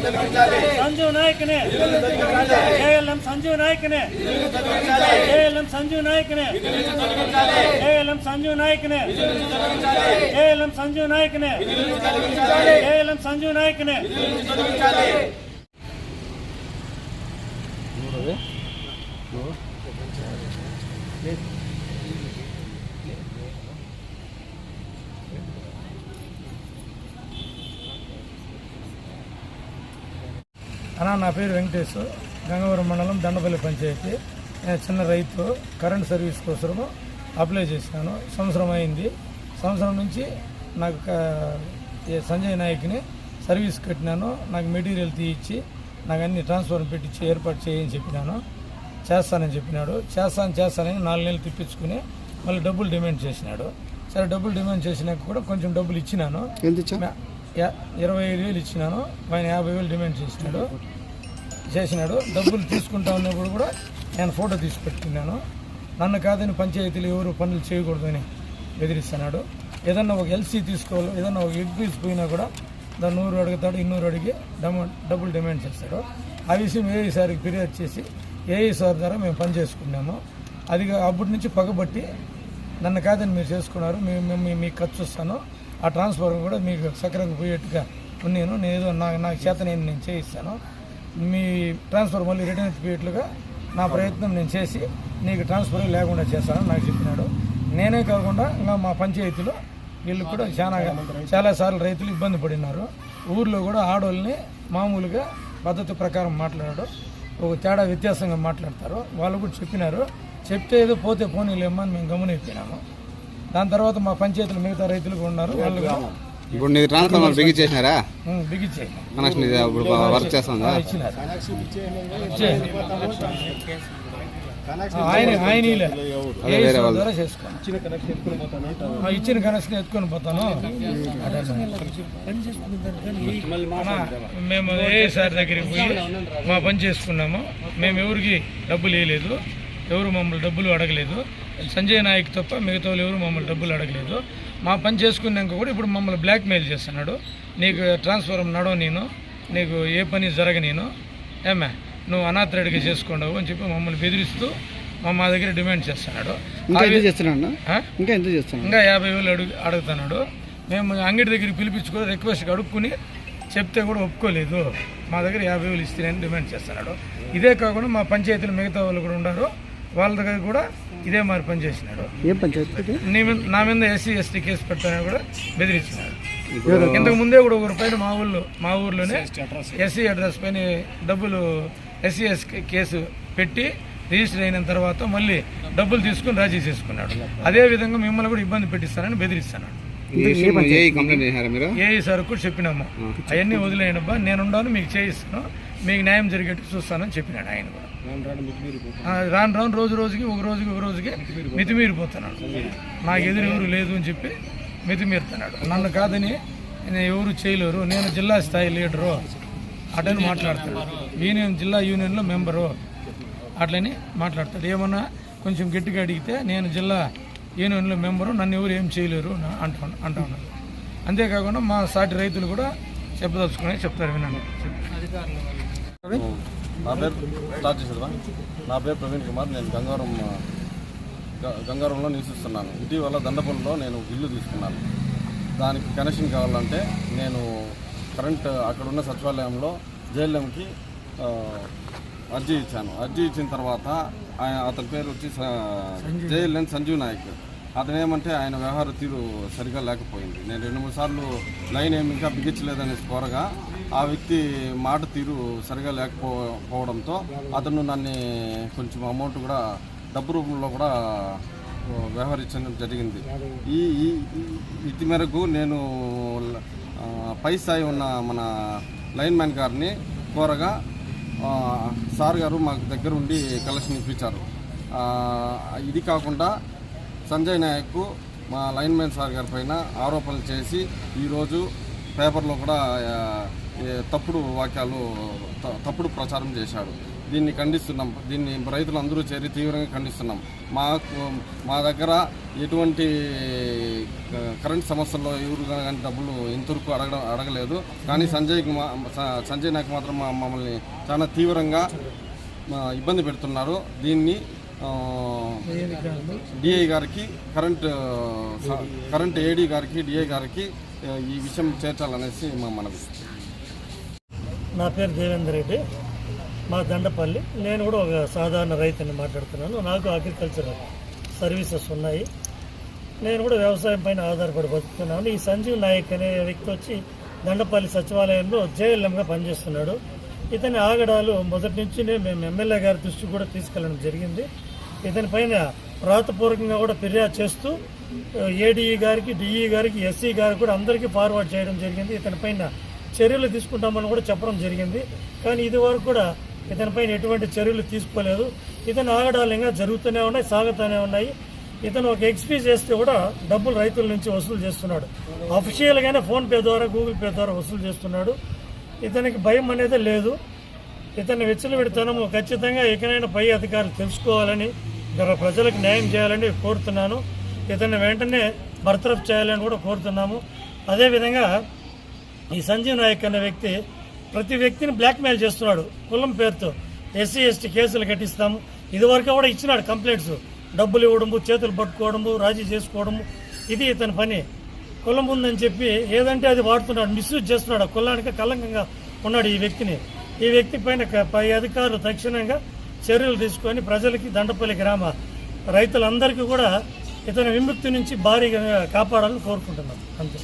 संजू नायक ने JLM संजू नायक ने JLM Sanju नायक ने JLM संजू नायक ने JLM संजू नायक ने JLM संजू नायक ने అన్నా నా పేరు వెంకటేష్, గంగవరం మండలం దండపల్లి పంచాయతీ. నేను చిన్న రైతు, కరెంట్ సర్వీస్ కోసం అప్లై చేసినాను. సంవత్సరం అయింది. సంవత్సరం నుంచి నాకు సంజయ్ నాయక్ని సర్వీస్ కట్టినాను. నాకు మెటీరియల్ తీయించి నాకు అన్ని ట్రాన్స్ఫర్ పెట్టించి ఏర్పాటు చేయని చెప్పినాను. చేస్తానని చెప్పినాడు. చేస్తానని 4 నెలలు తిప్పించుకుని మళ్ళీ డబ్బులు డిమాండ్ చేసినాడు. సరే డబ్బులు డిమాండ్ చేసినాక కూడా కొంచెం డబ్బులు ఇచ్చినాను. 25,000 ఇచ్చినాను. ఆయన 50,000 డిమాండ్ చేసినాడు. డబ్బులు తీసుకుంటా ఉన్నప్పుడు కూడా నేను ఫోటో తీసి పెట్టుకున్నాను. నన్ను కాదని పంచాయతీలు ఎవరు పనులు చేయకూడదని బెదిరిస్తున్నాడు. ఏదన్నా ఒక ఎల్సీ తీసుకోవాలి, ఏదన్నా ఒక ఎగ్ పీస్ పోయినా కూడా దాన్ని 100 అడుగుతాడు, 200 అడిగి డబ్బులు డిమాండ్ చేస్తాడు. ఆ విషయం ఏఈ సార్కి ఫిర్యాదు చేసి ఏఈ సార్ ద్వారా మేము పని చేసుకున్నాము. అది అప్పటి నుంచి పగబట్టి నన్ను కాదని మీరు చేసుకున్నారు, మీకు ఖర్చు వస్తాను, ఆ ట్రాన్స్ఫర్ కూడా మీకు సక్రంగా పోయేట్టుగా ఉన్నాను, నేను నాకు చేత నేను చేయిస్తాను, మీ ట్రాన్స్ఫర్ మళ్ళీ రిటర్న్ ఎత్తిపోయేట్లుగా నా ప్రయత్నం నేను చేసి నీకు ట్రాన్స్ఫర్ లేకుండా చేస్తానని నాకు చెప్పినాడు. నేనే కాకుండా ఇంకా మా పంచాయతీలో వీళ్ళు కూడా చాలాసార్లు రైతులు ఇబ్బంది పడినారు. ఊర్లో కూడా ఆడవాళ్ళని మామూలుగా పద్ధతి ప్రకారం మాట్లాడాడు, ఒక తేడా వ్యత్యాసంగా మాట్లాడతారు. వాళ్ళు కూడా చెప్పినారు. చెప్తే ఏదో పోతే పోనీలేమో అని మేము గమనైపోయినాము. దాని తర్వాత మా పంచాయతీలు మిగతా రైతులు కూడా ఉన్నారు. వాళ్ళు ఇప్పుడు నీకు ట్రాన్స్ఫార్మర్ బిగించేసినారా? బిగించాయి. కనెక్షన్ వర్క్ చేస్తుందా? ఇచ్చినారు. ద్వారా చేసుకోండి. ఇచ్చిన కనెక్షన్ ఎత్తుకొని పోతాను. మేము ఏ సార్ దగ్గరికి పోయి మా పని చేసుకున్నాము. మేము ఎవరికి డబ్బులు వేయలేదు, ఎవరు మమ్మల్ని డబ్బులు అడగలేదు. సంజయ్ నాయక్ తప్ప మిగతా వాళ్ళు ఎవరు మమ్మల్ని డబ్బులు అడగలేదు. మా పని చేసుకున్నాక కూడా ఇప్పుడు మమ్మల్ని బ్లాక్మెయిల్ చేస్తున్నాడు. నీకు ట్రాన్స్ఫర్ నడవ, నీకు ఏ పని జరగనేను, ఏమే నువ్వు అనాథరెడ్డిగా చేసుకున్నావు అని చెప్పి మమ్మల్ని బెదిరిస్తూ మా దగ్గర డిమాండ్ చేస్తున్నాడు. ఇంకా 50,000 అడుగుతున్నాడు. మేము అంగడి దగ్గరికి పిలిపించుకొని రిక్వెస్ట్ అడుక్కుని చెప్తే కూడా ఒప్పుకోలేదు. మా దగ్గర 50,000 ఇస్తేనని డిమాండ్ చేస్తున్నాడు. ఇదే కాకుండా మా పంచాయతీలు మిగతా వాళ్ళు కూడా ఉన్నారు, వాళ్ళ దగ్గర కూడా ఇదే మరి పని చేసినాడు. నా మీద SC ST కేసు పెట్టాలని కూడా బెదిరించినాడు. ఇంతకు ముందే కూడా ఒక పైన మా ఊర్లోనే SC అడ్రస్ పైన డబ్బులు SC ST కేసు పెట్టి రిజిస్టర్ అయిన తర్వాత మళ్ళీ డబ్బులు తీసుకుని రాజీ చేసుకున్నాడు. అదే విధంగా మిమ్మల్ని కూడా ఇబ్బంది పెట్టిస్తానని బెదిరిస్తున్నాడు. ఏఈ సార్ కూడా చెప్పినాము, అవన్నీ వదిలేయనబ్బా, నేనున్నాను, మీకు చేయిస్తాను, మీకు న్యాయం జరిగేట్టు చూస్తానని చెప్పినాడు. ఆయన కూడా రాను రోజుకి ఒక రోజుకి మితిమీరిపోతున్నాడు. నాకు ఎదురు ఎవరు లేదు అని చెప్పి మితిమీరుతున్నాడు. నన్ను కాదని ఎవరు చేయలేరు, నేను జిల్లా స్థాయి లీడరు అటని మాట్లాడతాడు. జిల్లా యూనియన్లో మెంబరు అట్లని మాట్లాడతాడు. ఏమన్నా కొంచెం గట్టిగా అడిగితే నేను జిల్లా యూనియన్లో మెంబరు, నన్ను ఎవరు ఏం చేయలేరు అంటా ఉన్నారు. అంతేకాకుండా మా సాటి రైతులు కూడా చెప్పదలుచుకుని చెప్తారు, వినండి. నా పేరు ప్రవీణ్ కుమార్. నేను గంగారంలో నివసిస్తున్నాను. ఇటీవల దండపల్లిలో నేను ఇల్లు తీసుకున్నాను. దానికి కనెక్షన్ కావాలంటే నేను కరెంట్ అక్కడున్న సచివాలయంలో JLMకి అర్జీ ఇచ్చాను. అర్జీ ఇచ్చిన తర్వాత అతని పేరు వచ్చి JLM సంజీవ్ నాయక్. అతను ఏమంటే ఆయన వ్యవహార తీరు సరిగా లేకపోయింది. నేను 2-3 సార్లు లైన్ ఏమి ఇంకా బిగించలేదని కోరగా ఆ వ్యక్తి మాట తీరు సరిగా లేకపోవడంతో అతను నన్ను కొంచెం అమౌంట్ కూడా డబ్బు రూపంలో కూడా వ్యవహరించడం జరిగింది. ఇటు మేరకు నేను పై స్థాయి ఉన్న మన లైన్ మ్యాన్ గారిని కోరగా సార్ గారు మాకు దగ్గర ఉండి కలెక్షన్ ఇప్పించారు. ఇది కాకుండా సంజయ్ నాయక్ మా లైన్ మ్యాన్ సార్ గారి పైన ఆరోపణలు చేసి ఈరోజు పేపర్లో కూడా తప్పుడు వాక్యాలు, తప్పుడు ప్రచారం చేశాడు. దీన్ని ఖండిస్తున్నాం. దీన్ని రైతులందరూ చేరి తీవ్రంగా ఖండిస్తున్నాం. మా దగ్గర ఎటువంటి కరెంట్ సమస్యల్లో ఎవరు కానీ డబ్బులు ఇంతవరకు అడగలేదు. కానీ సంజయ్ నాయక్ మాత్రం మమ్మల్ని చాలా తీవ్రంగా ఇబ్బంది పెడుతున్నారు. దీన్ని డిఐ గారికి కరెంట్ ఏడీ గారికి డిఐ గారికి ఈ విషయం చేర్చాలనేసి మా మనవి. నా పేరు దేవేందర్ రెడ్డి, మా దండపల్లి. నేను కూడా ఒక సాధారణ రైతుని మాట్లాడుతున్నాను. నాకు అగ్రికల్చర్ సర్వీసెస్ ఉన్నాయి. నేను కూడా వ్యవసాయం పైన ఆధారపడి బతుకుతున్నాను. ఈ సంజీవ్ నాయక్ అనే వ్యక్తి వచ్చి దండపల్లి సచివాలయంలో జేఎల్ఎంగా పనిచేస్తున్నాడు. ఇతని ఆగడాలు మొదటి నుంచి మేము ఎమ్మెల్యే గారి దృష్టికి కూడా తీసుకెళ్ళడం జరిగింది. ఇతని పైన రాతపూర్వకంగా కూడా ఫిర్యాదు చేస్తూ ఏడీఈ గారికి, డిఈ గారికి, ఎస్సీ గారికి కూడా అందరికీ ఫార్వర్డ్ చేయడం జరిగింది. ఇతని పైన చర్యలు తీసుకుంటామని కూడా చెప్పడం జరిగింది. కానీ ఇది వరకు కూడా ఇతనిపైన ఎటువంటి చర్యలు తీసుకోలేదు. ఇతని ఆగడాలు ఇంకా జరుగుతూనే ఉన్నాయి, సాగుతూనే ఉన్నాయి. ఇతను ఒక ఎక్స్పీ చేస్తే కూడా డబ్బులు రైతుల నుంచి వసూలు చేస్తున్నాడు. అఫీషియల్గానే ఫోన్పే ద్వారా, గూగుల్ పే ద్వారా వసూలు చేస్తున్నాడు. ఇతనికి భయం అనేది లేదు. ఇతని విచ్చలవిడితనము ఖచ్చితంగా ఎక్కడైనా పై అధికారులు తెలుసుకోవాలని, ప్రజలకు న్యాయం చేయాలని కోరుతున్నాను. ఇతన్ని వెంటనే బర్తరఫ్ చేయాలని కూడా కోరుతున్నాము. అదేవిధంగా ఈ సంజీవ్ నాయక్ అనే వ్యక్తి ప్రతి వ్యక్తిని బ్లాక్మెయిల్ చేస్తున్నాడు కులం పేరుతో. ఎస్సీ ఎస్టీ కేసులు కట్టిస్తాము, ఇదివరకు కూడా ఇచ్చినాడు కంప్లైంట్స్. డబ్బులు ఇవ్వడము, చేతులు పట్టుకోవడము, రాజీ చేసుకోవడము, ఇది ఇతని పని. కులం ఉందని చెప్పి ఏదంటే అది వాడుతున్నాడు, మిస్యూజ్ చేస్తున్నాడు. కులానికి కలంకంగా ఉన్నాడు ఈ వ్యక్తి పైన పై అధికారులు తక్షణంగా చర్యలు తీసుకొని ప్రజలకి, దండపల్లి గ్రామ రైతులందరికీ కూడా ఇతని విముక్తి నుంచి భారీగా కాపాడాలని కోరుకుంటున్నాం. అంతే.